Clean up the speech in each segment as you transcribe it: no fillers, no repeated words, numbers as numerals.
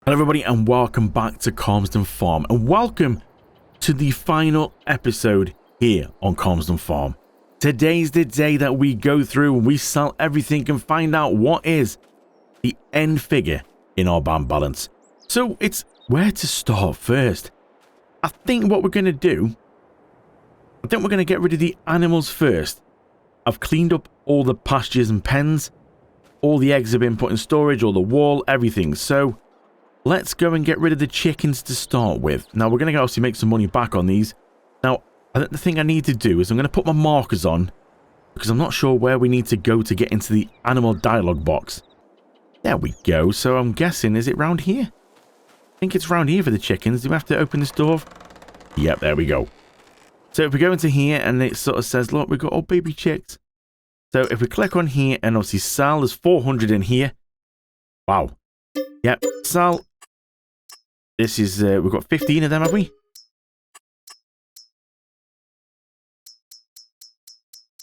Hello everybody and welcome back to Calmsden Farm and welcome to the final episode here on Calmsden Farm. Today's the day that we go through and we sell everything and find out what is the end figure in our bank balance. So it's where to start first. I think what we're going to do, we're going to get rid of the animals first. I've cleaned up all the pastures and pens. All the eggs have been put in storage, all the wool, everything. So let's go and get rid of the chickens to start with. Now, we're going to obviously make some money back on these. Now, I think the thing I need to do is I'm going to put my markers on because I'm not sure where we need to go to get into the animal dialogue box. There we go. So I'm guessing, is it round here? I think it's round here for the chickens. Do we have to open this door? Yep, there we go. So if we go into here and it sort of says, look, we've got all baby chicks. So if we click on here and obviously sell, there's 400 in here. Wow. Yep, sell. This is, we've got 15 of them, have we?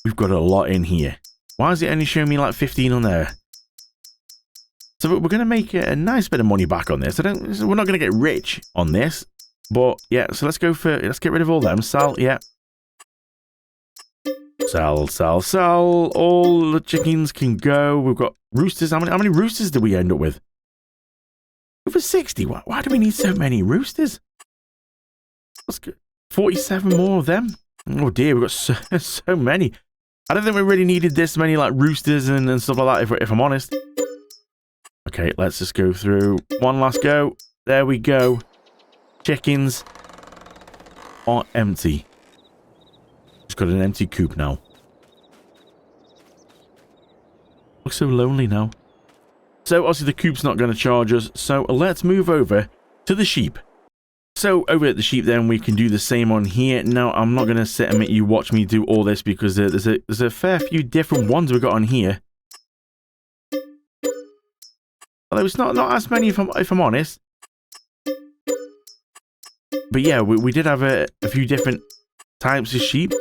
We've got a lot in here. Why is it only showing me like 15 on there? So we're going to make a nice bit of money back on this. We're not going to get rich on this. But yeah, so let's get rid of all them. Sell, yeah. Sell. All the chickens can go. We've got roosters. How many roosters do we end up with? Over 60. Why do we need so many roosters? Let's go. 47 more of them. Oh dear, we've got so many. I don't think we really needed this many like roosters and stuff like that, if I'm honest. Okay, let's just go through. One last go. There we go. Chickens are empty. Just got an empty coop now. Looks so lonely now. So obviously the coop's not going to charge us, so let's move over to the sheep. So over at the sheep then we can do the same on here. Now I'm not going to sit and make you watch me do all this because there's a fair few different ones we got on here. Although it's not as many if I'm honest. But yeah, we did have a few different types of sheep.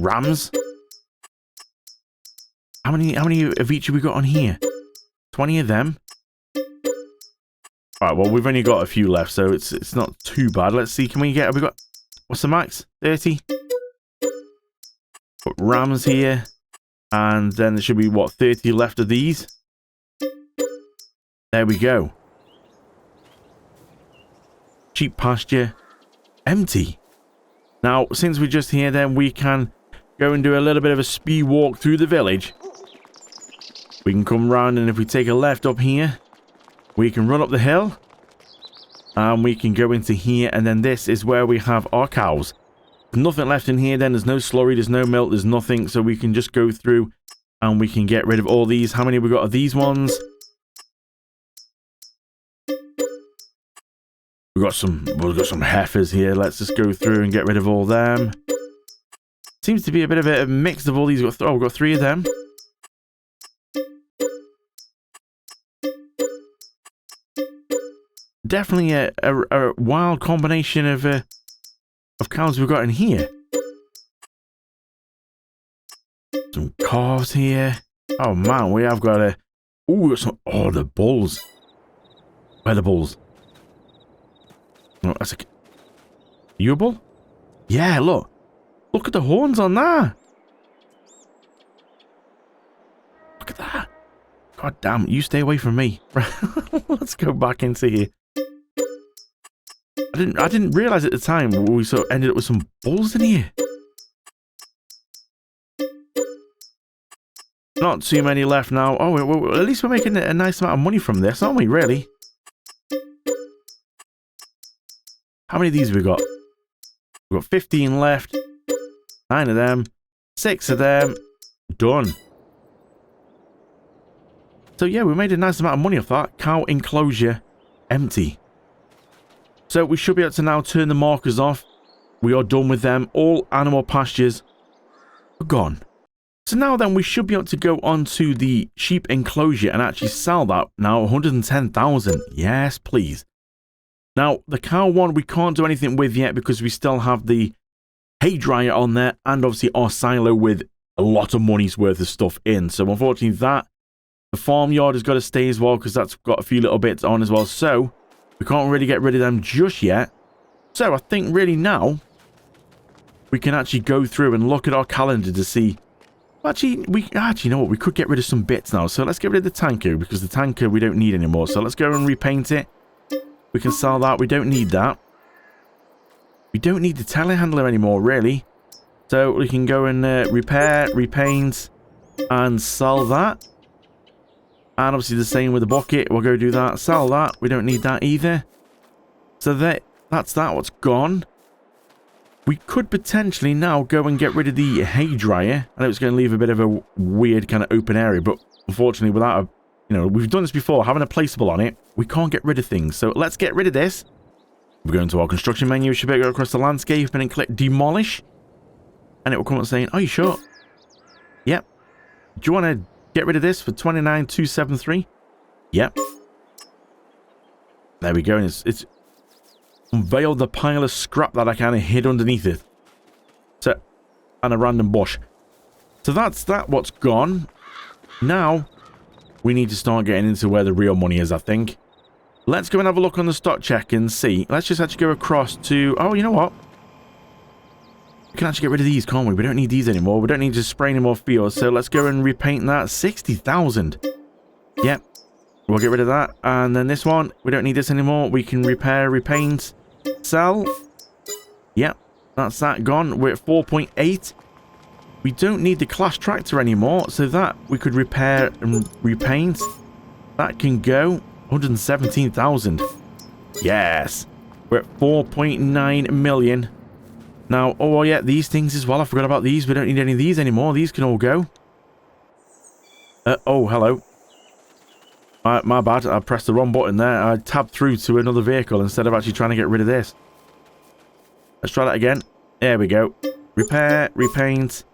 Rams. How many of each have we got on here? 20 of them. Alright, well, we've only got a few left, so it's not too bad. Let's see, have we got, what's the max? 30? Got rams here. And then there should be, what, 30 left of these? There we go. Sheep pasture. Empty. Now, since we're just here, then we can go and do a little bit of a speed walk through the village. We can come round, and if we take a left up here, we can run up the hill. And we can go into here, and then this is where we have our cows. There's nothing left in here then. There's no slurry, there's no milk, there's nothing. So we can just go through, and we can get rid of all these. How many have we got of these ones? We've got some heifers here. Let's just go through and get rid of all them. Seems to be a bit of a mix of all these. We've got 3 of them. Definitely a wild combination of cows we've got in here. Some calves here. Oh man, we have got a. Ooh, we got some. Oh, the bulls. Where are the bulls? Oh, that's you a bull? Yeah, look. Look at the horns on that. Look at that. God damn, you stay away from me. Let's go back into here. I didn't realize at the time we sort of ended up with some bulls in here. Not too many left now. Oh, well, at least we're making a nice amount of money from this, aren't we, really? How many of these have we got? We've got 15 left. 9 of them. 6 of them. Done. So yeah, we made a nice amount of money off that. Cow enclosure empty. So we should be able to now turn the markers off. We are done with them. All animal pastures are gone. So now then we should be able to go onto the sheep enclosure and actually sell that now. 110,000. Yes, please. Now the cow one we can't do anything with yet because we still have the hay dryer on there and obviously our silo with a lot of money's worth of stuff in. So unfortunately that The farmyard has got to stay as well because that's got a few little bits on as well. So we can't really get rid of them just yet. So I think really now we can actually go through and look at our calendar to see. Actually, you know what? We could get rid of some bits now. So let's get rid of the tanker because the tanker we don't need anymore. So let's go and repaint it. We can sell that. We don't need that. We don't need the telehandler anymore, really. So we can go and repair, repaint, and sell that. And obviously the same with the bucket. We'll go do that. Sell that. We don't need that either. So that's that. What's gone? We could potentially now go and get rid of the hay dryer. I know it's going to leave a bit of a weird kind of open area, but unfortunately without a, you know, we've done this before, having a placeable on it, we can't get rid of things. So let's get rid of this. We're going to our construction menu. We should be able to go across the landscape and then click demolish. And it will come up saying, are you sure? Yep. Do you want to get rid of this for 29,273? Yep. There we go. And it's unveiled the pile of scrap that I kind of hid underneath it. So, and a random bush. So that's that. What's gone. Now, we need to start getting into where the real money is, I think. Let's go and have a look on the stock check and see. Let's just actually go across to... Oh, you know what? We can actually get rid of these, can't we? We don't need these anymore. We don't need to spray any more fields. So let's go and repaint that. 60,000. Yep. We'll get rid of that. And then this one, we don't need this anymore. We can repair, repaint, sell. Yep. That's that gone. We're at 4.8. We don't need the Clash tractor anymore. So that we could repair and repaint. That can go. 117,000. Yes. We're at 4.9 million. Now, oh yeah, these things as well. I forgot about these. We don't need any of these anymore. These can all go. Oh, hello. My bad. I pressed the wrong button there. I tabbed through to another vehicle instead of actually trying to get rid of this. Let's try that again. There we go. Repair, repaint.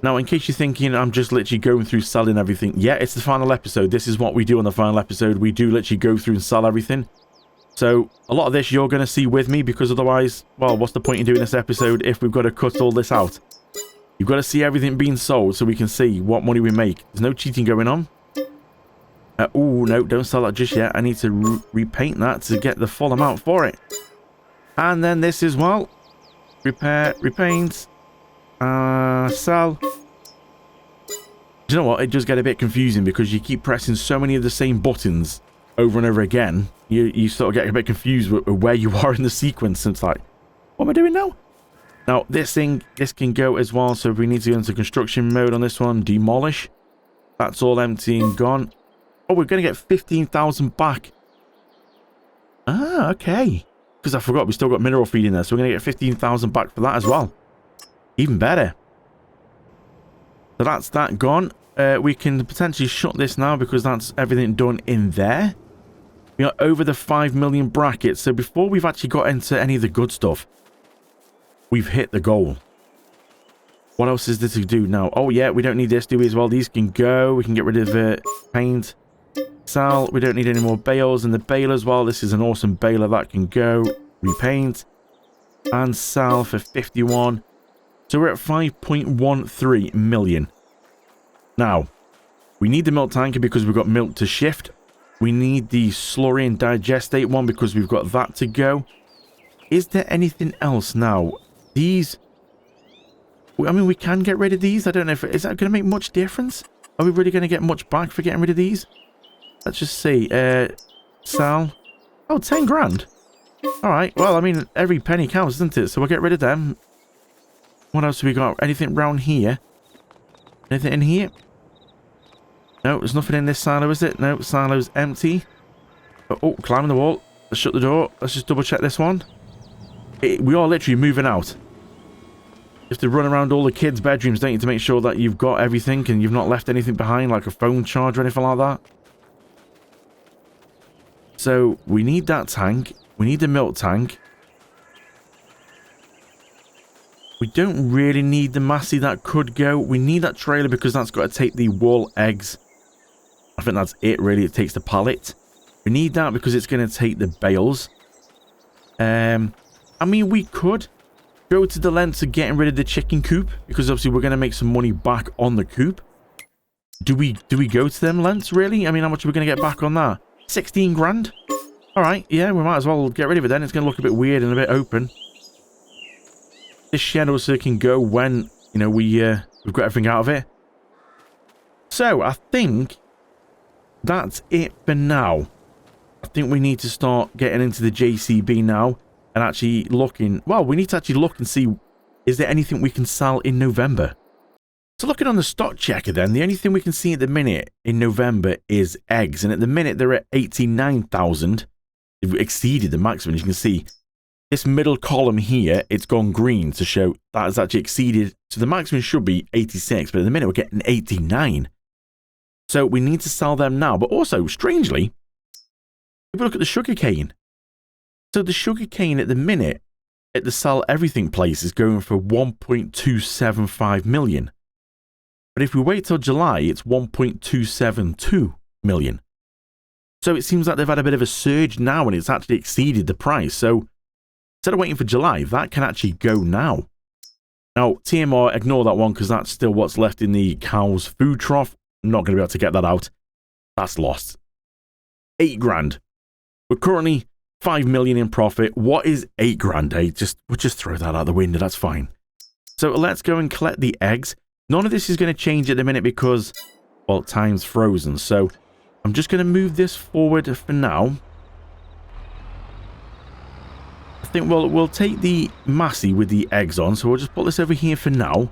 Now, in case you're thinking I'm just literally going through selling everything. Yeah, it's the final episode. This is what we do on the final episode. We do literally go through and sell everything. So, a lot of this you're going to see with me because otherwise, well, what's the point in doing this episode if we've got to cut all this out? You've got to see everything being sold so we can see what money we make. There's no cheating going on. Oh, no, don't sell that just yet. I need to repaint that to get the full amount for it. And then this as well. Repair, repaint, sell. Do you know what? It does get a bit confusing because you keep pressing so many of the same buttons over and over again. You sort of get a bit confused with where you are in the sequence. And it's like, what am I doing now? Now, this can go as well. So if we need to go into construction mode on this one, demolish. That's all empty and gone. Oh, we're going to get 15,000 back. Ah, okay. Because I forgot we still got mineral feed in there. So we're going to get 15,000 back for that as well. Even better. So that's that gone. We can potentially shut this now because that's everything done in there. We are over the 5 million bracket. So before we've actually got into any of the good stuff, we've hit the goal. What else is there to do now? Oh, yeah, we don't need this, do we, as well? These can go. We can get rid of paint. Sell. We don't need any more bales in the bale as well. This is an awesome baler that can go. Repaint. And sell for 51. So we're at 5.13 million. Now, we need the milk tanker because we've got milk to shift. We need the slurry and digestate one because we've got that to go. Is there anything else now? These... I mean, we can get rid of these. I don't know if... Is that going to make much difference? Are we really going to get much back for getting rid of these? Let's just see. Sell. Oh, 10 grand. Alright, well, I mean, every penny counts, doesn't it? So we'll get rid of them. What else have we got? Anything round here? Anything in here? No, there's nothing in this silo, is it? No, silo's empty. Oh, climbing the wall. Let's shut the door. Let's just double check this one. We are literally moving out. You have to run around all the kids' bedrooms, don't you, to make sure that you've got everything and you've not left anything behind, like a phone charge or anything like that. So, we need that tank. We need the milk tank. We don't really need the Massey that could go. We need that trailer because that's got to take the wool, eggs. I think that's it, really. It takes the pallet. We need that because it's going to take the bales. I mean, we could go to the lengths of getting rid of the chicken coop because obviously we're going to make some money back on the coop. Do we go to them lengths, really? I mean, how much are we going to get back on that? 16 grand? All right, yeah, we might as well get rid of it then. It's going to look a bit weird and a bit open. This shed also can go when, you know, we've got everything out of it. So, I think that's it for now. I think we need to start getting into the JCB now and actually looking. Well, we need to actually look and see, is there anything we can sell in November? So looking on the stock checker then, the only thing we can see at the minute in November is eggs. And at the minute, they're at 89,000. They've exceeded the maximum. As you can see, this middle column here, it's gone green to show that has actually exceeded. So the maximum should be 86, but at the minute we're getting 89. So we need to sell them now. But also, strangely, if we look at the sugarcane. So the sugarcane at the minute at the sell everything place is going for 1.275 million. But if we wait till July, it's 1.272 million. So it seems like they've had a bit of a surge now and it's actually exceeded the price. So instead of waiting for July, that can actually go now. Now, TMR, ignore that one because that's still what's left in the cow's food trough. I'm not going to be able to get that out. That's lost. 8 grand. We're currently 5 million in profit. What is 8 grand, eh? We'll just throw that out the window. That's fine. So let's go and collect the eggs. None of this is going to change at the minute because, well, time's frozen. So I'm just going to move this forward for now. I think we'll take the Massey with the eggs on. So we'll just put this over here for now.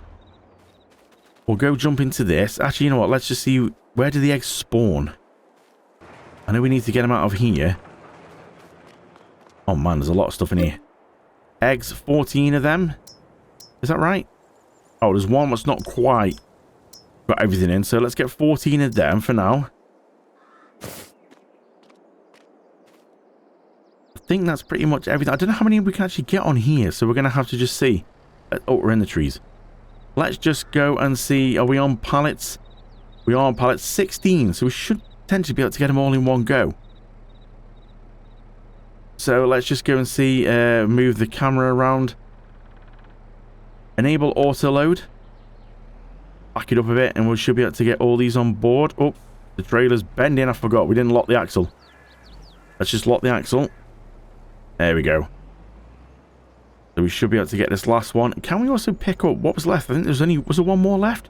We'll go jump into this. Actually, you know what? Let's just see, where do the eggs spawn? I know we need to get them out of here. Oh man, there's a lot of stuff in here. Eggs, 14 of them. Is that right? Oh, there's one that's not quite got everything in. So let's get 14 of them for now. I think that's pretty much everything. I don't know how many we can actually get on here. So we're going to have to just see. Oh, we're in the trees. Let's just go and see. Are we on pallets? We are on pallets 16. So we should potentially be able to get them all in one go. So let's just go and see, move the camera around. Enable auto load. Back it up a bit and we should be able to get all these on board. Oh, the trailer's bending. I forgot. We didn't lock the axle. Let's just lock the axle. There we go. So we should be able to get this last one. Can we also pick up what was left? I think was there one more left?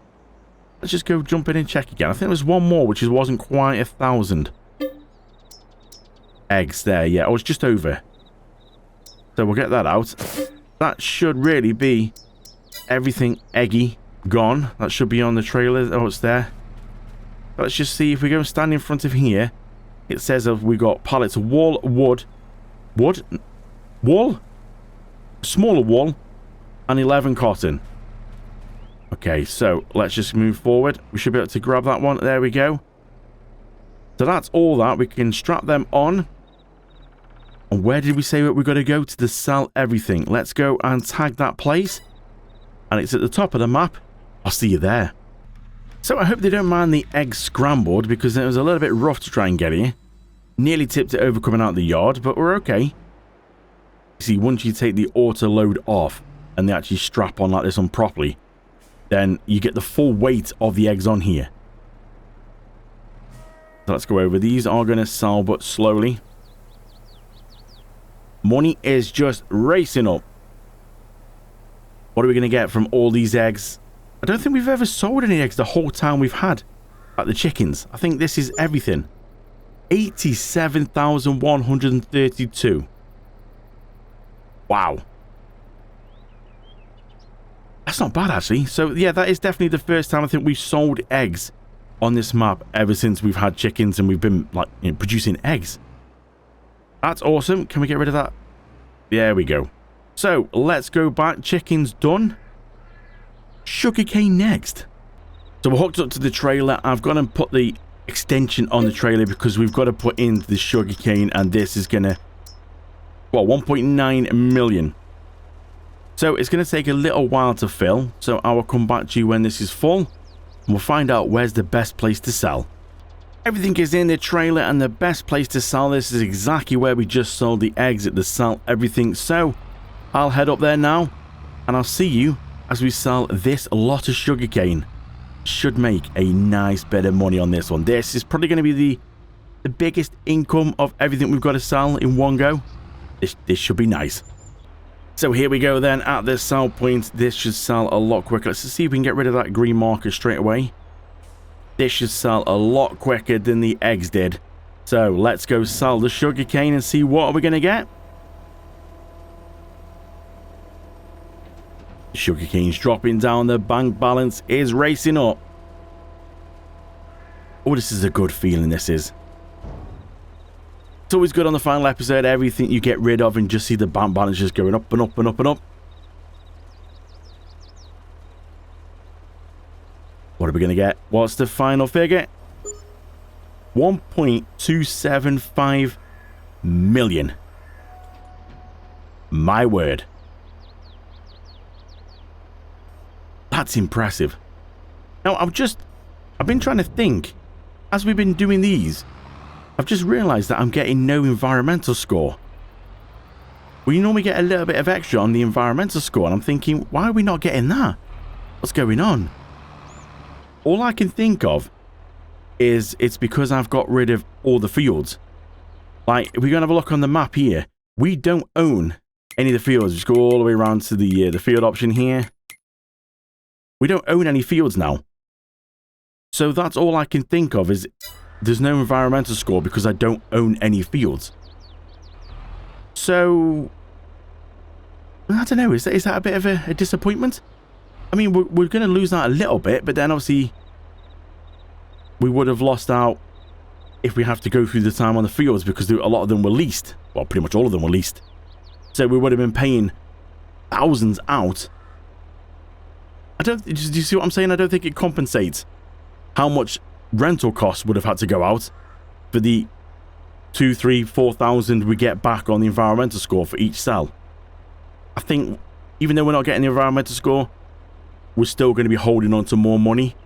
Let's just go jump in and check again. I think there was one more, which wasn't quite 1,000. Eggs there, yeah. Oh, it's just over. So we'll get that out. That should really be everything eggy gone. That should be on the trailer. Oh, it's there. Let's just see if we go and stand in front of here. It says we've got pallets of wool, wood, wool, smaller wool, and 11 cotton. Okay, so let's just move forward. We should be able to grab that one. There we go. So that's all that. We can strap them on. And where did we say that we're going to go? To the sell everything. Let's go and tag that place. And it's at the top of the map. I'll see you there. So I hope they don't mind the eggs scrambled because it was a little bit rough to try and get here. Nearly tipped it over coming out the yard, but we're okay. You see, once you take the auto load off and they actually strap on like this on properly, then you get the full weight of the eggs on here. So let's go over. These are going to sell, but slowly. Money is just racing up. What are we going to get from all these eggs? I don't think we've ever sold any eggs the whole time we've had at the chickens. I think this is everything. 87,132. Wow. That's not bad, actually. So, yeah, that is definitely the first time I think we've sold eggs on this map ever since we've had chickens and we've been, like, producing eggs. That's awesome. Can we get rid of that? There we go. So, let's go back. Chickens done. Sugarcane next. So, we're hooked up to the trailer. I've got to put the extension on the trailer because we've got to put in the sugarcane, and this is going to, well, 1.9 million. So, it's going to take a little while to fill. So, I will come back to you when this is full, and we'll find out where's the best place to sell. Everything is in the trailer, and the best place to sell this is exactly where we just sold the eggs at the sell everything. So I'll head up there now and I'll see you as we sell this lot of sugarcane. should make a nice bit of money on this one. This is probably going to be the biggest income of everything we've got to sell in one go. This should be nice. So here we go then at this sell point. This should sell a lot quicker. Let's see if we can get rid of that green marker straight away. This should sell a lot quicker than the eggs did. So let's go sell the sugarcane and see what we're going to get. Sugarcane's dropping down. The bank balance is racing up. Oh, this is a good feeling, this is. It's always good on the final episode, everything you get rid of and just see the bank balance just going up and up and up and up. What are we going to get? What's the final figure? 1.275 million. My word. That's impressive. Now, I've been trying to think, as we've been doing these, I've just realised that I'm getting no environmental score. We normally get a little bit of extra on the environmental score, and I'm thinking, why are we not getting that? What's going on? All I can think of is it's because I've got rid of all the fields. Like, if we're going to have a look on the map here, we don't own any of the fields. Just go all the way around to the field option here. We don't own any fields now. So that's all I can think of is there's no environmental score because I don't own any fields. So, I don't know, is that a bit of a disappointment? I mean, we're going to lose that a little bit, but then obviously we would have lost out if we have to go through the time on the fields because a lot of them were leased. Well, pretty much all of them were leased. So we would have been paying thousands out. Do you see what I'm saying? I don't think it compensates how much rental costs would have had to go out for the 2, 3, 4,000 we get back on the environmental score for each cell. I think even though we're not getting the environmental score, we're still going to be holding on to more money.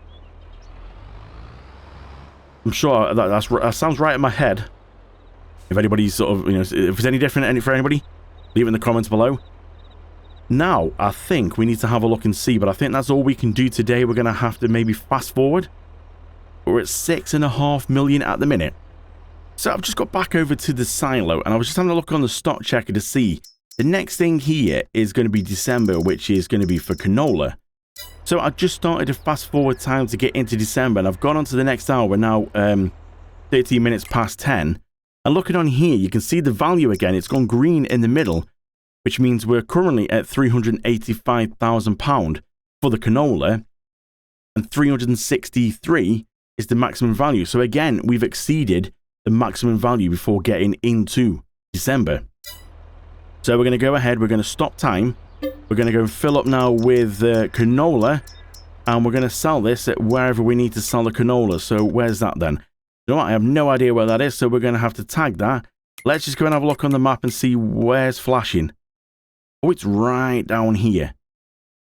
I'm sure that sounds right in my head. If anybody's sort of, if it's any different for anybody, leave it in the comments below. Now, I think we need to have a look and see, but I think that's all we can do today. We're going to have to maybe fast forward. We're at 6.5 million at the minute. So I've just got back over to the silo, and I was just having a look on the stock checker to see. The next thing here is going to be December, which is going to be for canola. So I just started a fast forward time to get into December, and I've gone on to the next hour. We're now 13 minutes past 10. And looking on here, you can see the value again. It's gone green in the middle, which means we're currently at £385,000 for the canola, and 363 is the maximum value. So again, we've exceeded the maximum value before getting into December. So we're going to go ahead, we're going to stop time, we're going to go and fill up now with canola, and we're going to sell this at wherever we need to sell the canola. So where's that then? You know what, I have no idea where that is, so we're going to have to tag that. Let's just go and have a look on the map and see where's flashing. Oh, it's right down here.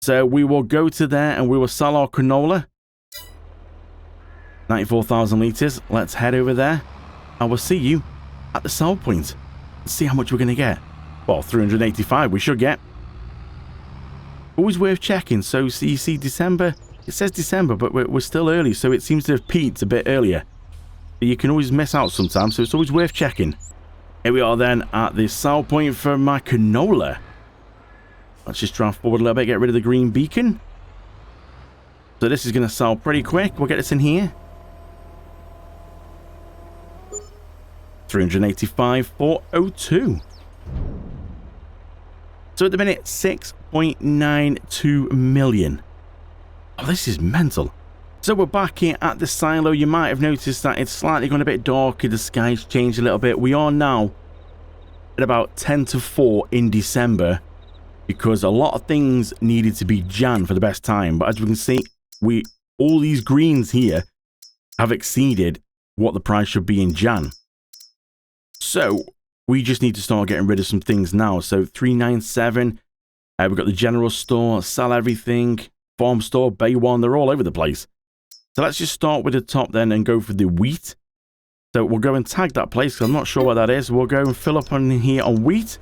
So we will go to there and we will sell our canola. 94,000 litres. Let's head over there. And we'll see you at the sell point. Let's see how much we're going to get. Well, 385 we should get. Always worth checking. So you see December. It says December, but we're still early. So it seems to have peaked a bit earlier. But you can always miss out sometimes. So it's always worth checking. Here we are then at the sell point for my canola. Let's just drive forward a little bit. Get rid of the green beacon. So this is going to sell pretty quick. We'll get this in here. 385,402. So at the minute, 6.92 million. Oh, this is mental. So we're back here at the silo. You might have noticed that it's slightly gone a bit darker. The sky's changed a little bit. We are now at about 10 to 4 in December because a lot of things needed to be Jan for the best time. But as we can see, all these greens here have exceeded what the price should be in Jan. So we just need to start getting rid of some things now. So 397, we've got the general store, sell everything, farm store, Bay 1, they're all over the place. So let's just start with the top then and go for the wheat. So we'll go and tag that place because I'm not sure what that is. We'll go and fill up on here on wheat.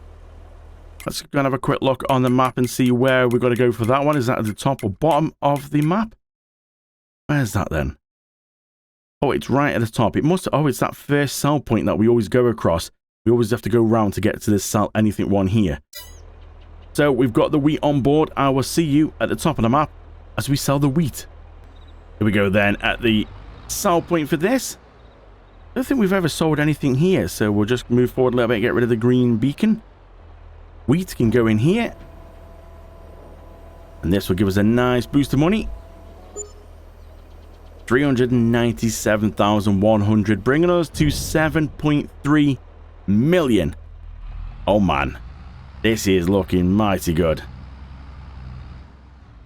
Let's go and have a quick look on the map and see where we've got to go for that one. Is that at the top or bottom of the map? Where's that then? Oh, it's right at the top. It must... Oh, it's that first sell point that we always go across. We always have to go round to get to this sell anything one here. So we've got the wheat on board. I will see you at the top of the map as we sell the wheat. Here we go then at the sell point for this. I don't think we've ever sold anything here, so we'll just move forward a little bit and get rid of the green beacon. Wheat can go in here. And this will give us a nice boost of money. 397,100, bringing us to 7.3 million. Oh man, this is looking mighty good.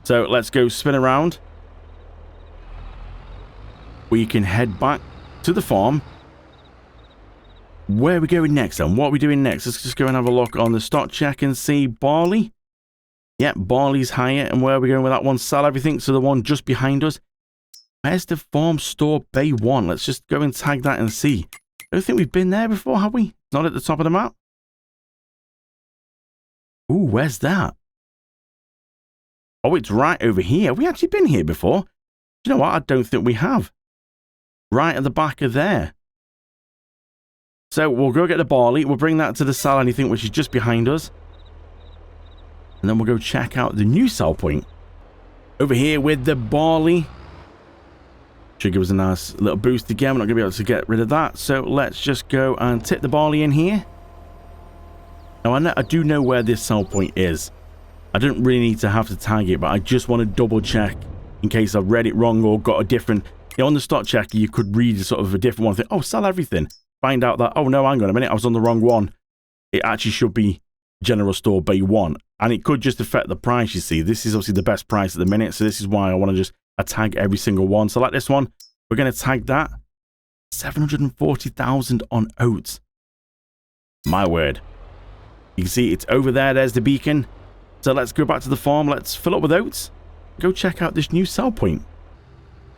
So let's go spin around. We can head back to the farm. Where are we going next then? What are we doing next? Let's just go and have a look on the stock check and see barley. Yep, barley's higher. And where are we going with that one? Sell everything. So the one just behind us. Where's the farm store bay 1? Let's just go and tag that and see. I don't think we've been there before, have we? Not at the top of the map. Ooh, where's that? Oh, it's right over here. Have we actually been here before? Do you know what? I don't think we have. Right at the back of there. So we'll go get the barley. We'll bring that to the sell anything, which is just behind us. And then we'll go check out the new sell point. Over here with the barley. Should give us a nice little boost again. We're not going to be able to get rid of that. So let's just go and tip the barley in here. Now I do know where this sell point is. I don't really need to have to tag it, but I just want to double check in case I've read it wrong or got a different... You know, on the stock checker, you could read sort of a different one. Think, oh, sell everything. Find out that, oh no, hang on a minute, I was on the wrong one. It actually should be General Store Bay 1. And it could just affect the price, you see. This is obviously the best price at the minute. So this is why I want to just tag every single one. So like this one, we're going to tag that. 740,000 on oats. My word. You can see it's over there. There's the beacon. So let's go back to the farm. Let's fill up with oats. Go check out this new sell point.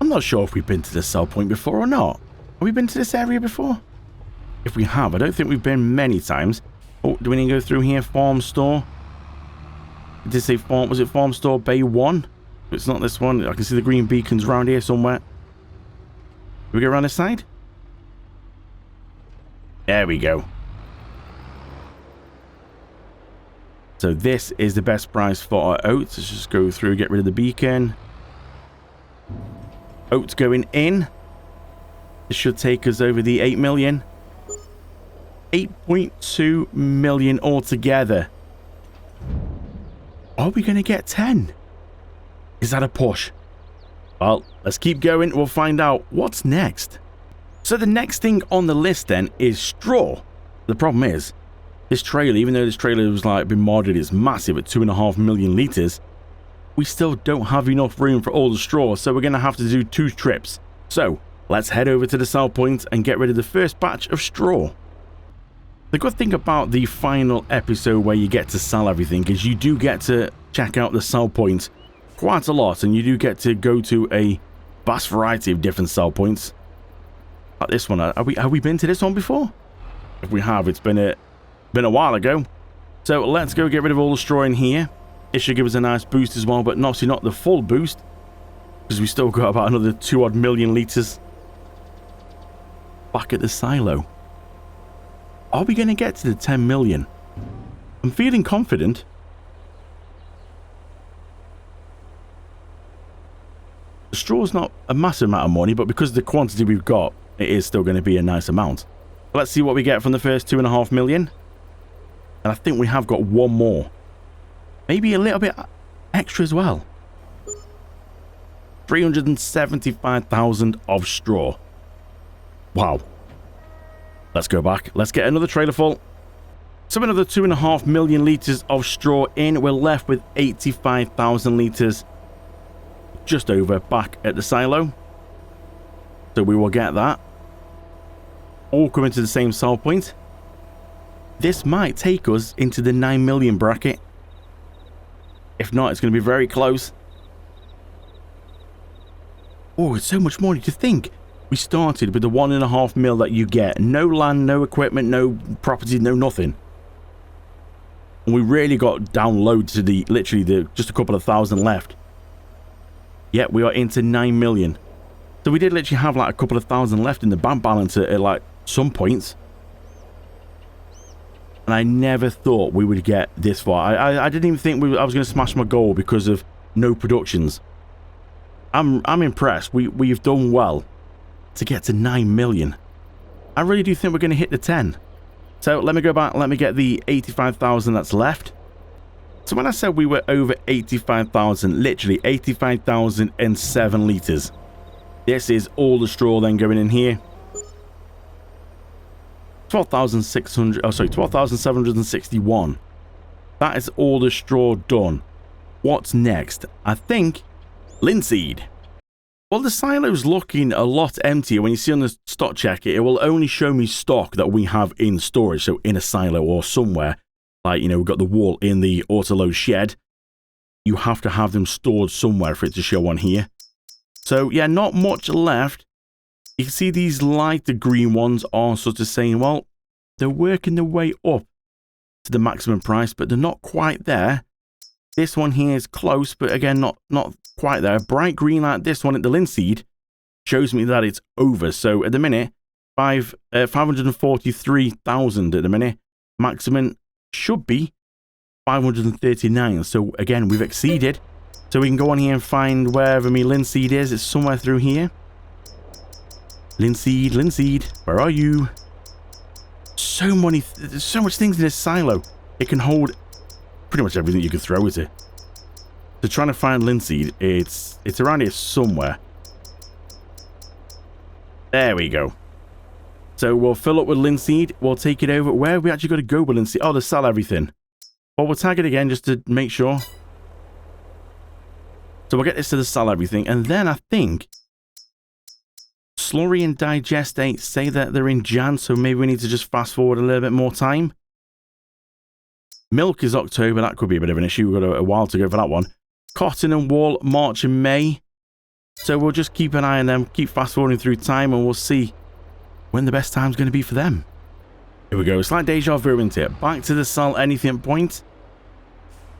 I'm not sure if we've been to this sell point before or not. Have we been to this area before? If we have, I don't think we've been many times. Oh, do we need to go through here? Farm store. Did it say farm? Was it farm store bay 1? It's not this one. I can see the green beacons around here somewhere. Do we go around this side? There we go. So this is the best price for our oats. Let's just go through, get rid of the beacon. Oats going in. This should take us over the 8 million. 8.2 million altogether. Are we going to get 10? Is that a push? Well, let's keep going. We'll find out what's next. So the next thing on the list then is straw. The problem is, this trailer, even though this trailer was like been modded, it's massive at 2.5 million litres. We still don't have enough room for all the straw, so we're going to have to do 2 trips. So let's head over to the sell point and get rid of the first batch of straw. The good thing about the final episode where you get to sell everything is you do get to check out the sell point quite a lot, and you do get to go to a vast variety of different sell points. Like this one, have we been to this one before? If we have, it's been a while ago. So let's go get rid of all the straw in here. It should give us a nice boost as well, but obviously not the full boost, because we still got about another 2 odd million litres back at the silo. Are we going to get to the 10 million? I'm feeling confident. The straw's not a massive amount of money, but because of the quantity we've got, it is still going to be a nice amount. Let's see what we get from the first 2.5 million. And I think we have got one more. Maybe a little bit extra as well. 375,000 of straw. Wow. Let's go back. Let's get another trailer full. So another 2.5 million litres of straw in. We're left with 85,000 litres just over back at the silo. So we will get that. All coming to the same sell point. This might take us into the 9 million bracket. If not, it's going to be very close. Oh, it's so much more than you think. We started with the 1.5 mil that you get. No land, no equipment, no property, no nothing. And we really got down low to literally just a couple of thousand left. Yet we are into 9 million. So we did literally have like a couple of thousand left in the bank balance at like some points. And I never thought we would get this far. I didn't even think I was going to smash my goal because of no productions. I'm impressed. We've done well to get to 9 million. I really do think we're going to hit the 10. So let me go back. Let me get the 85,000 that's left. So when I said we were over 85,000, literally 85,007 litres. This is all the straw then going in here. 12,600, oh sorry, 12,761. That is all the straw done. What's next? I think linseed. Well, the silo's looking a lot emptier. When you see on the stock checker, it will only show me stock that we have in storage. So in a silo or somewhere, like, you know, we've got the wall in the autoload shed. You have to have them stored somewhere for it to show on here. So yeah, not much left. You can see these lighter green ones are sort of saying, well, they're working their way up to the maximum price, but they're not quite there. This one here is close, but again, not quite there. Bright green like this one at the linseed shows me that it's over. So at the minute, 543,000 at the minute. Maximum should be 539. So again, we've exceeded. So we can go on here and find wherever my linseed is. It's somewhere through here. Linseed, where are you? There's so much things in this silo. It can hold pretty much everything you can throw at it. So trying to find linseed, it's around here somewhere. There we go. So we'll fill up with linseed. We'll take it over. Where have we actually got to go with linseed? Oh, to sell everything. Well, we'll tag it again just to make sure. So we'll get this to the sell everything. And then I think slurry and digestate say that they're in Jan. So maybe we need to just fast forward a little bit more time. Milk is October. That could be a bit of an issue. We've got a while to go for that one. Cotton and wool, March and May. So we'll just keep an eye on them. Keep fast forwarding through time and we'll see when the best time's going to be for them. Here we go. It's like deja vu, isn't it? Back to the sell anything point.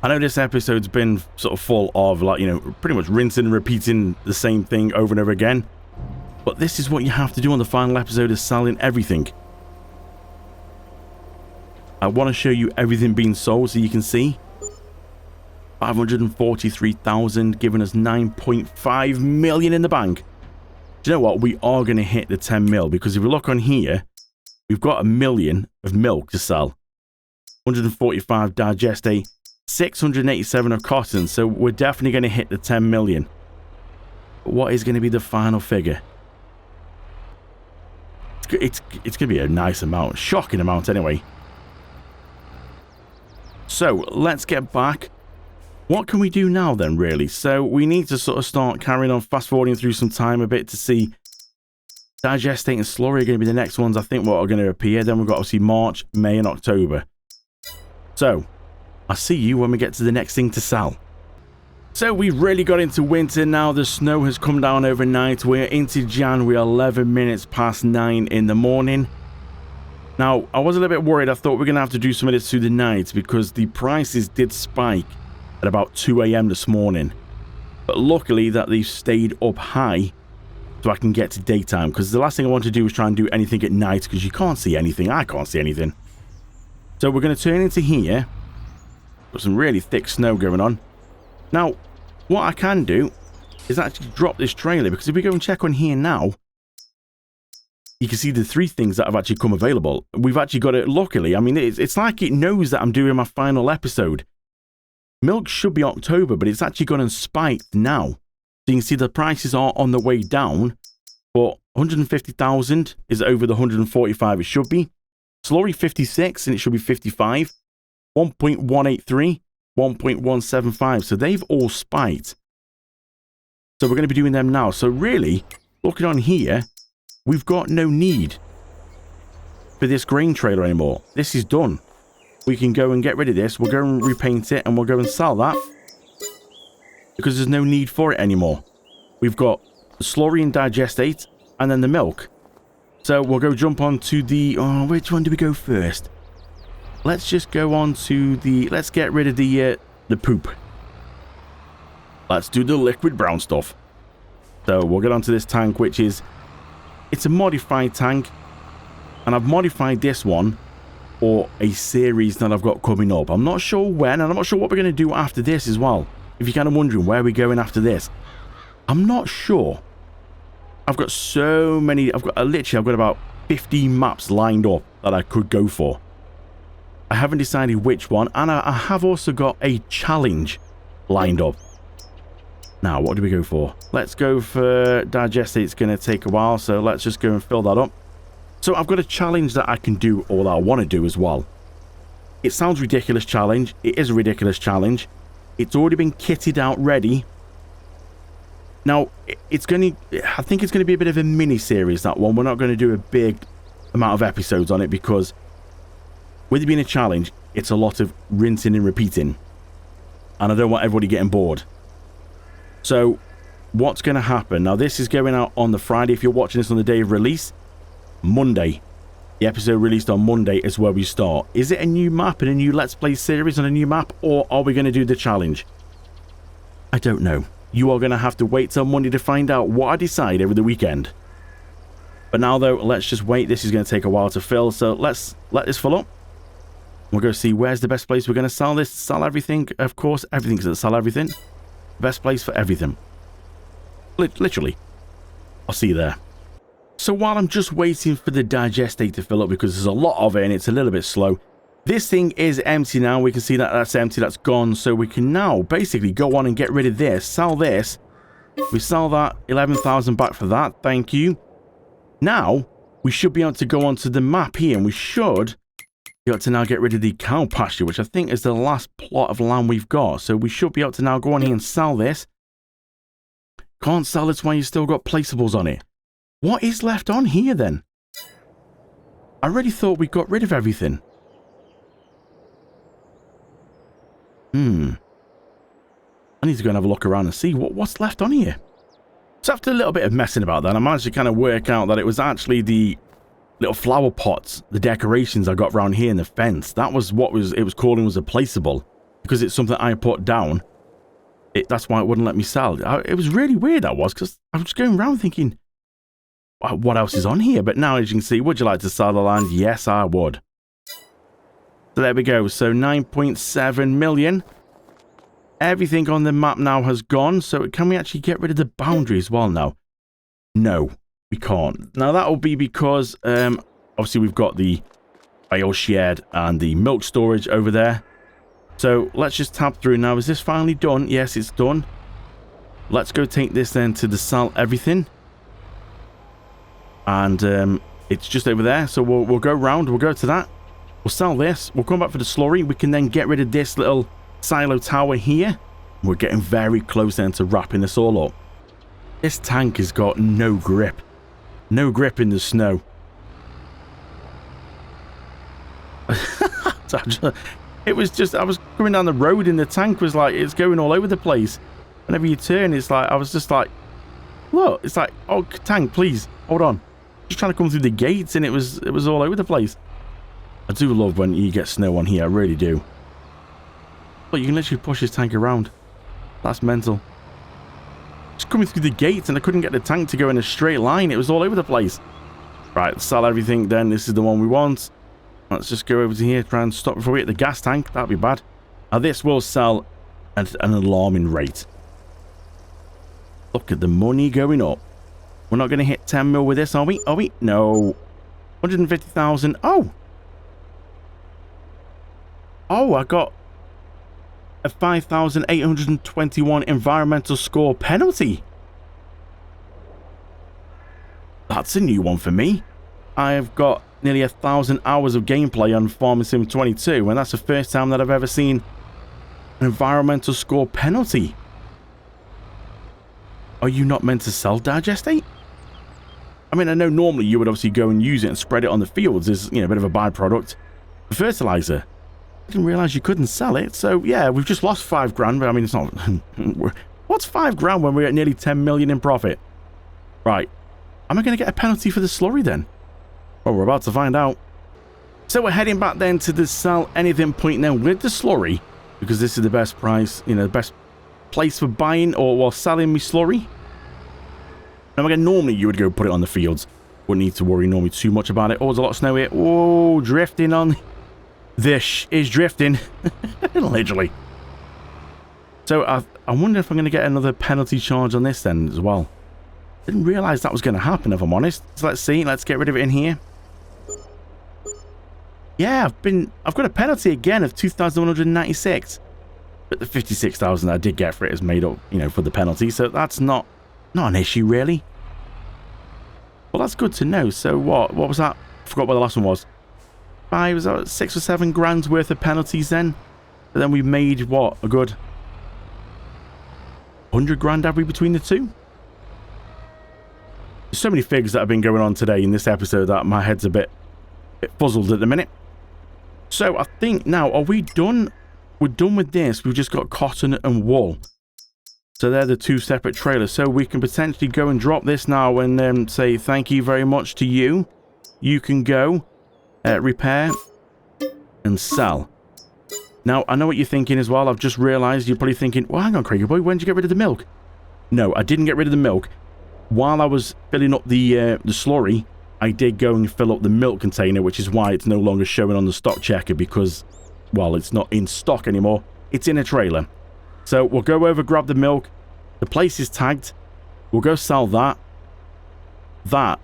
I know this episode's been sort of full of, like, you know, pretty much rinsing and repeating the same thing over and over again. But this is what you have to do on the final episode, is selling everything. I want to show you everything being sold so you can see. 543,000, giving us 9.5 million in the bank. Do you know what? We are going to hit the 10 mil, because if we look on here, we've got 1 million of milk to sell. 145 digestate, 687 of cotton, so we're definitely going to hit the 10 million. But what is going to be the final figure? It's going to be a nice amount, shocking amount anyway. So let's get back. What can we do now then, really? So we need to sort of start carrying on, fast forwarding through some time a bit to see. Digestate and slurry are going to be the next ones, I think, what are going to appear. Then we've got obviously March, May and October. So I'll see you when we get to the next thing to sell. So we've really got into winter now. The snow has come down overnight. We're into Jan. We're 11 minutes past 9 in the morning. Now, I was a little bit worried. I thought we we're going to have to do some of this through the night because the prices did spike at about 2 a.m. this morning. But luckily that they've stayed up high so I can get to daytime, because the last thing I want to do is try and do anything at night because you can't see anything. I can't see anything. So we're going to turn into here. Got some really thick snow going on. Now, what I can do is actually drop this trailer, because if we go and check on here now, you can see the 3 things that have actually come available. We've actually got it, luckily. I mean, it's like it knows that I'm doing my final episode. Milk should be October, but it's actually gone and spiked now. So you can see the prices are on the way down, but 150,000 is over the 145 it should be. Slurry 56, and it should be 55. 1.183, 1.175. So they've all spiked. So we're going to be doing them now. So really, looking on here, we've got no need for this grain trailer anymore. This is done. We can go and get rid of this. We'll go and repaint it, and we'll go and sell that, because there's no need for it anymore. We've got the slurry and digestate, and then the milk. So we'll go jump on to the... Oh, which one do we go first? Let's just go on to the... Let's get rid of the poop. Let's do the liquid brown stuff. So we'll get onto this tank, which is, it's a modified tank. And I've modified this one for a series that I've got coming up. I'm not sure when, and I'm not sure what we're going to do after this as well. If you're kind of wondering where we're going after this, I'm not sure. I've got so many, I've got about 15 maps lined up that I could go for. I haven't decided which one, and I have also got a challenge lined up. Now, what do we go for? Let's go for digestate. It's going to take a while, so let's just go and fill that up. So I've got a challenge that I can do, or that I want to do as well. It sounds ridiculous challenge. It is a ridiculous challenge. It's already been kitted out ready. Now, it's going to, I think it's going to be a bit of a mini series, that one. We're not going to do a big amount of episodes on it because with it being a challenge, it's a lot of rinsing and repeating. And I don't want everybody getting bored. So what's going to happen? Now, this is going out on the Friday. If you're watching this on the day of release, Monday. The episode released on Monday is where we start. Is it a new map and a new Let's Play series on a new map, or are we going to do the challenge? I don't know. You are going to have to wait till Monday to find out what I decide over the weekend. But now, though, let's just wait. This is going to take a while to fill, so let's let this fill up. We'll go see where's the best place we're going to sell this. Sell everything. Of course, everything's going to sell everything. Best place for everything. Literally. I'll see you there. So while I'm just waiting for the digestate to fill up, because there's a lot of it and it's a little bit slow, this thing is empty now. We can see that that's empty, that's gone. So we can now basically go on and get rid of this, sell this. We sell that, 11,000 back for that, thank you. Now, we should be able to go onto the map here, and we should be able to now get rid of the cow pasture, which I think is the last plot of land we've got. So we should be able to now go on here and sell this. Can't sell this while you've still got placeables on it. What is left on here then? I really thought we got rid of everything. I need to go and have a look around and see what's left on here. So after a little bit of messing about that, I managed to kind of work out that it was actually the little flower pots, the decorations I got around here in the fence. That was what it was calling was a placeable, because it's something I put down. That's why it wouldn't let me sell. It was really weird, that was, because I was just going around thinking, what else is on here? But now, as you can see, would you like to sell the land? Yes, I would. So there we go. So 9.7 million. Everything on the map now has gone. So can we actually get rid of the boundary as well now? No, we can't. Now that will be because obviously we've got the bale shed and the milk storage over there. So let's just tab through now. Is this finally done? Yes, it's done. Let's go take this then to the sell everything. And it's just over there. So we'll go round. We'll go to that. We'll sell this. We'll come back for the slurry. We can then get rid of this little silo tower here. We're getting very close then to wrapping this all up. This tank has got no grip. No grip in the snow. It was just, I was coming down the road and the tank was like, it's going all over the place. Whenever you turn, it's like, I was just like, look, it's like, oh, tank, please, hold on. Just trying to come through the gates and it was all over the place. I do love when you get snow on here, I really do. But you can literally push this tank around. That's mental. Just coming through the gates and I couldn't get the tank to go in a straight line. It was all over the place. Right, let's sell everything then. This is the one we want. Let's just go over to here, try and stop before we hit the gas tank. That'd be bad. Now this will sell at an alarming rate. Look at the money going up. We're not going to hit 10 mil with this, are we? Are we? No. 150,000. Oh! Oh, I got a 5,821 environmental score penalty. That's a new one for me. I've got nearly 1,000 hours of gameplay on Farming Sim 22, and that's the first time that I've ever seen an environmental score penalty. Are you not meant to sell digestate? I mean, I know normally you would obviously go and use it and spread it on the fields as, you know, a bit of a byproduct. Fertilizer. I didn't realize you couldn't sell it, so yeah, we've just lost 5 grand, but I mean, it's not... What's 5 grand when we're at nearly 10 million in profit? Right. Am I going to get a penalty for the slurry then? Well, we're about to find out. So we're heading back then to the sell anything point now with the slurry, because this is the best price, you know, the best place for buying or while selling me slurry. Now again, normally you would go put it on the fields. Wouldn't need to worry normally too much about it. Oh, there's a lot of snow here. Oh, drifting on. This is drifting. Literally. So I wonder if I'm going to get another penalty charge on this then as well. Didn't realise that was going to happen, if I'm honest. So let's see. Let's get rid of it in here. Yeah, I've got a penalty again of 2,196. But the 56,000 I did get for it is made up, you know, for the penalty. So that's not an issue, really. Well, that's good to know. So what was that? I forgot what the last one was. Was that 6 or 7 grand's worth of penalties then? And then we made, what, a good 100 grand, have we, between the two? There's so many figures that have been going on today in this episode that my head's a bit puzzled at the minute. So I think now, are we done? We're done with this. We've just got cotton and wool. So they're the 2 separate trailers. So we can potentially go and drop this now and say thank you very much to you. You can go repair and sell. Now, I know what you're thinking as well. I've just realised you're probably thinking, well, hang on, Craigie boy, when did you get rid of the milk? No, I didn't get rid of the milk. While I was filling up the slurry, I did go and fill up the milk container, which is why it's no longer showing on the stock checker because, well, it's not in stock anymore. It's in a trailer. So we'll go over, grab the milk. The place is tagged. We'll go sell that. That,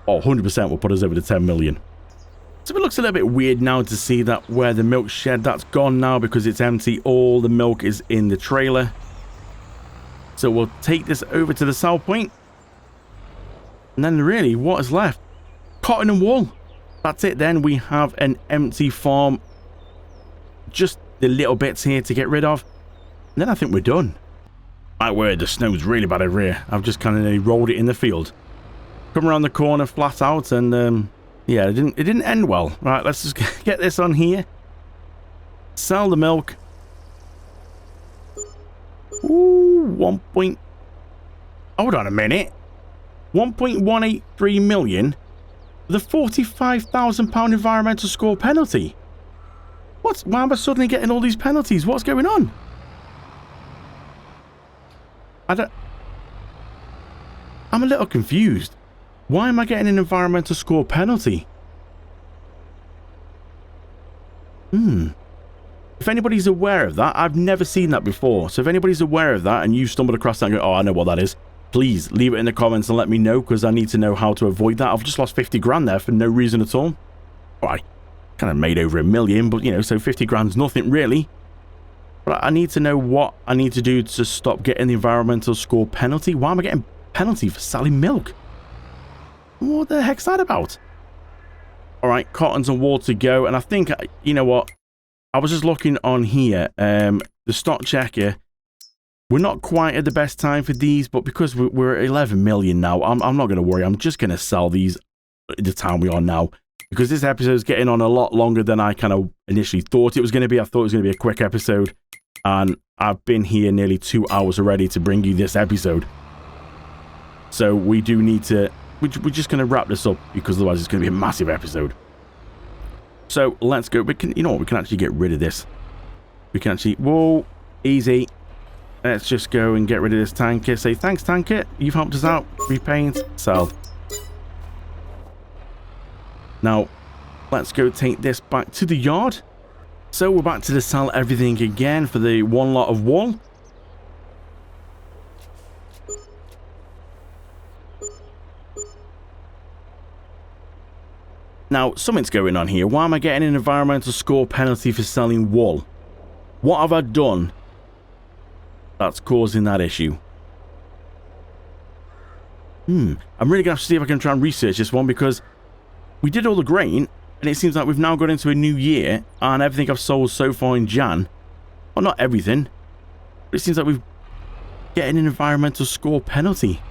100% will put us over to 10 million. So it looks a little bit weird now to see that where the milk shed, that's gone now because it's empty. All the milk is in the trailer. So we'll take this over to the sell point. And then really, what is left? Cotton and wool. That's it then. We have an empty farm. Just the little bits here to get rid of. And then I think we're done. My word, the snow's really bad over here. I've just kind of rolled it in the field. Come around the corner flat out and yeah, it didn't end well. Right, let's just get this on here. Sell the milk. Ooh, hold on a minute. 1.183 million. The £45,000 environmental score penalty. Why am I suddenly getting all these penalties? What's going on? I'm a little confused. Why am I getting an environmental score penalty? If anybody's aware of that, I've never seen that before. So if anybody's aware of that and you stumbled across that and go, oh, I know what that is, please leave it in the comments and let me know because I need to know how to avoid that. I've just lost 50 grand there for no reason at all. Well, I kind of made over $1 million, but you know, so 50 grand's nothing really. But I need to know what I need to do to stop getting the environmental score penalty. Why am I getting penalty for selling milk? What the heck's that about? Alright, cottons and wool to go. And I think, you know what? I was just looking on here. The stock checker. We're not quite at the best time for these, but because we're at 11 million now, I'm not going to worry. I'm just going to sell these at the time we are now. Because this episode is getting on a lot longer than I kind of initially thought it was going to be. I thought it was going to be a quick episode. And I've been here nearly 2 hours already to bring you this episode. So we do need to... We're just going to wrap this up because otherwise it's going to be a massive episode. So let's go. We can, you know what? We can actually get rid of this. We can actually... Whoa. Easy. Let's just go and get rid of this tanker. Say thanks, tanker. You've helped us out. Repaint. Sell. Now, let's go take this back to the yard. So we're back to the sell everything again for the one lot of wool. Now, something's going on here. Why am I getting an environmental score penalty for selling wool? What have I done that's causing that issue? I'm really going to have to see if I can try and research this one because we did all the grain and it seems like we've now got into a new year and everything I've sold so far in Jan, well, not everything, but it seems like we're getting an environmental score penalty.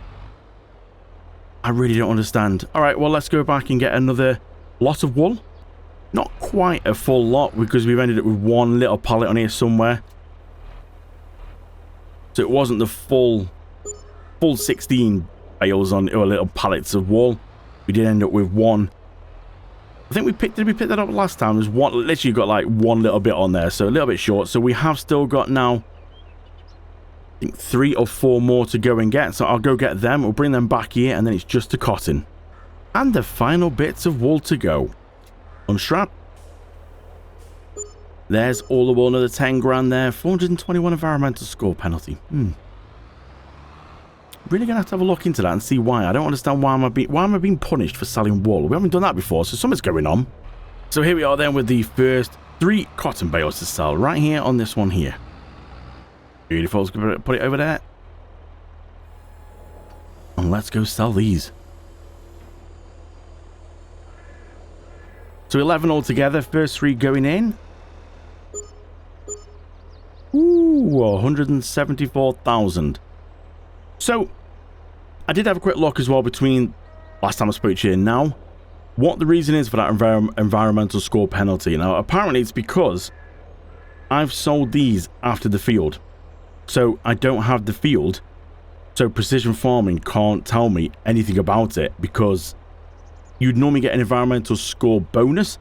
I really don't understand. All right, well, let's go back and get another lot of wool. Not quite a full lot because we've ended up with one little pallet on here somewhere. So it wasn't the full 16 bales on or little pallets of wool. We did end up with one. I think did we pick that up last time? There's one, literally got like one little bit on there, so a little bit short. So we have still got now I think 3 or 4 more to go and get, so I'll go get them. We'll bring them back here, and then it's just the cotton. And the final bits of wool to go. Unstrap. There's all the wool, another 10 grand there. 421 environmental score penalty. Really gonna have to have a look into that and see why. I don't understand why am I being punished for selling wool. We haven't done that before, so something's going on. So here we are then with the first 3 cotton bales to sell right here on this one here. Beautiful. Let's put it over there. And let's go sell these. So 11 altogether. First 3 going in. Ooh, 174,000. So, I did have a quick look as well between last time I spoke to you and now. What the reason is for that environmental score penalty. Now, apparently it's because I've sold these after the field. So, I don't have the field. So, precision farming can't tell me anything about it because you'd normally get an environmental score bonus.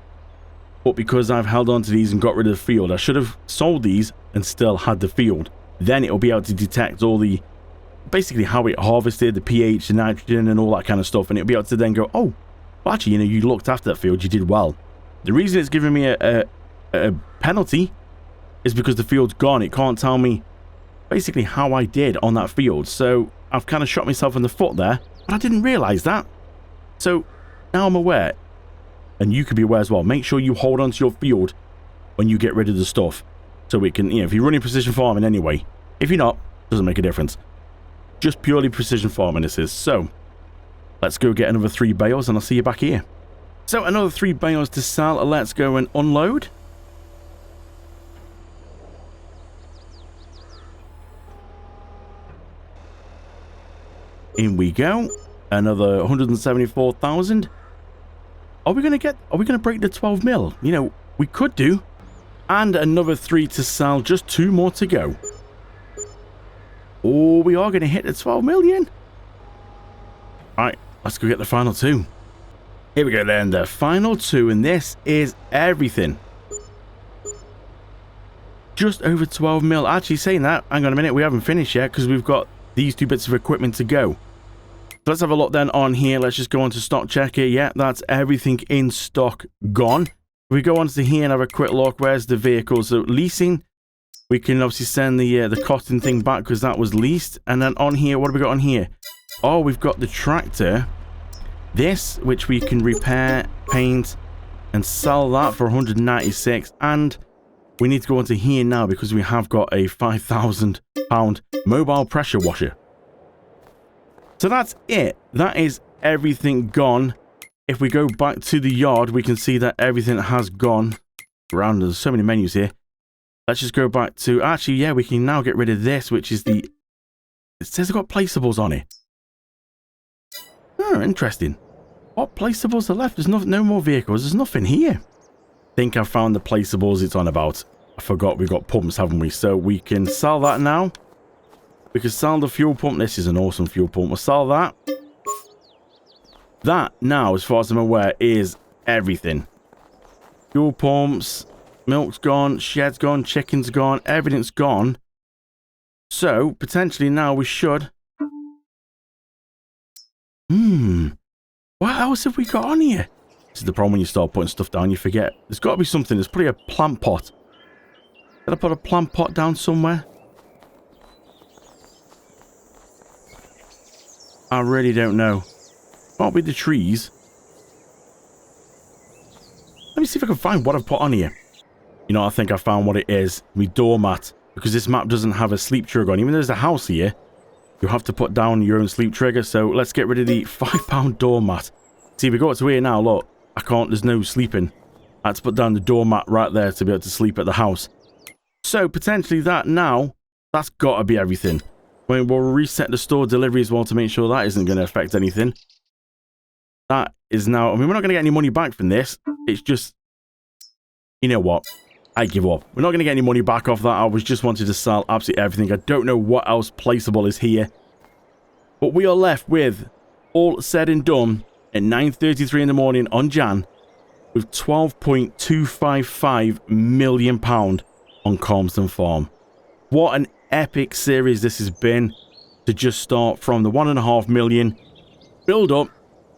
But because I've held on to these and got rid of the field, I should have sold these and still had the field. Then it'll be able to detect all the, basically how it harvested, the pH, the nitrogen and all that kind of stuff. And it'll be able to then go, oh, well, actually, you know, you looked after that field, you did well. The reason it's giving me a penalty is because the field's gone. It can't tell me basically how I did on that field. So I've kind of shot myself in the foot there, but I didn't realize that. So now I'm aware, and you could be aware as well. Make sure you hold on to your field when you get rid of the stuff. So we can, you know, if you're running precision farming anyway. If you're not, doesn't make a difference. Just purely precision farming this is. So let's go get another 3 bales and I'll see you back here. So another 3 bales to sell. Let's go and unload. In we go. Another 174,000. Are we going to break the 12 mil? You know, we could do. And another 3 to sell. Just 2 more to go. Oh, we are going to hit the 12 million. Alright, let's go get the final 2. Here we go then, the final 2. And this is everything. Just over 12 mil. Actually, saying that, hang on a minute, we haven't finished yet because we've got these 2 bits of equipment to go. So let's have a look then on here. Let's just go on to stock checker. Yeah, that's everything in stock gone. We go on to here and have a quick look. Where's the vehicle? So leasing, we can obviously send the cotton thing back because that was leased. And then on here, what have we got on here? Oh, we've got the tractor. This, which we can repair, paint, and sell that for 196. And we need to go onto here now because we have got a £5,000 mobile pressure washer. So that's it. That is everything gone. If we go back to the yard, we can see that everything has gone around. There's so many menus here. Let's just go back to, actually, yeah, we can now get rid of this, which is the, it says it's got placeables on it. Oh, interesting. What placeables are left? There's no more vehicles. There's nothing here. I think I found the placeables it's on about. I forgot we've got pumps, haven't we? So we can sell that now. We can sell the fuel pump. This is an awesome fuel pump. We'll sell that. That now, as far as I'm aware, is everything. Fuel pumps, milk's gone, shed's gone, chicken's gone, everything's gone. So, potentially now we should... What else have we got on here? This is the problem when you start putting stuff down, you forget. There's got to be something. There's probably a plant pot. Did I put a plant pot down somewhere? I really don't know. Might be the trees. Let me see if I can find what I've put on here. You know, I think I found what it is. My doormat. Because this map doesn't have a sleep trigger on. Even though there's a house here, you have to put down your own sleep trigger. So let's get rid of the £5 doormat. See, we go up to here now, look. I can't, there's no sleeping. I had to put down the doormat right there to be able to sleep at the house. So potentially that now, that's got to be everything. I mean, we'll reset the store delivery as well to make sure that isn't going to affect anything. That is now... I mean, we're not going to get any money back from this. It's just... You know what? I give up. We're not going to get any money back off that. I was just wanted to sell absolutely everything. I don't know what else placeable is here. But we are left with, all said and done, at 9:33 in the morning on Jan, with £12.255 million on Calmsden Farm. What an epic series this has been to just start from the 1.5 million, build up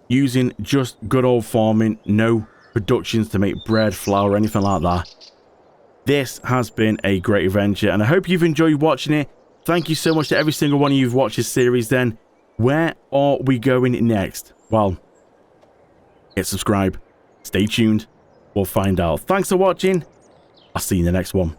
using just good old farming, no productions to make bread, flour, anything like that. This has been a great adventure, and I hope you've enjoyed watching it. Thank you so much to every single one of you who've watched this series. Then, where are we going next? Well, hit subscribe. Stay tuned. We'll find out. Thanks for watching. I'll see you in the next one.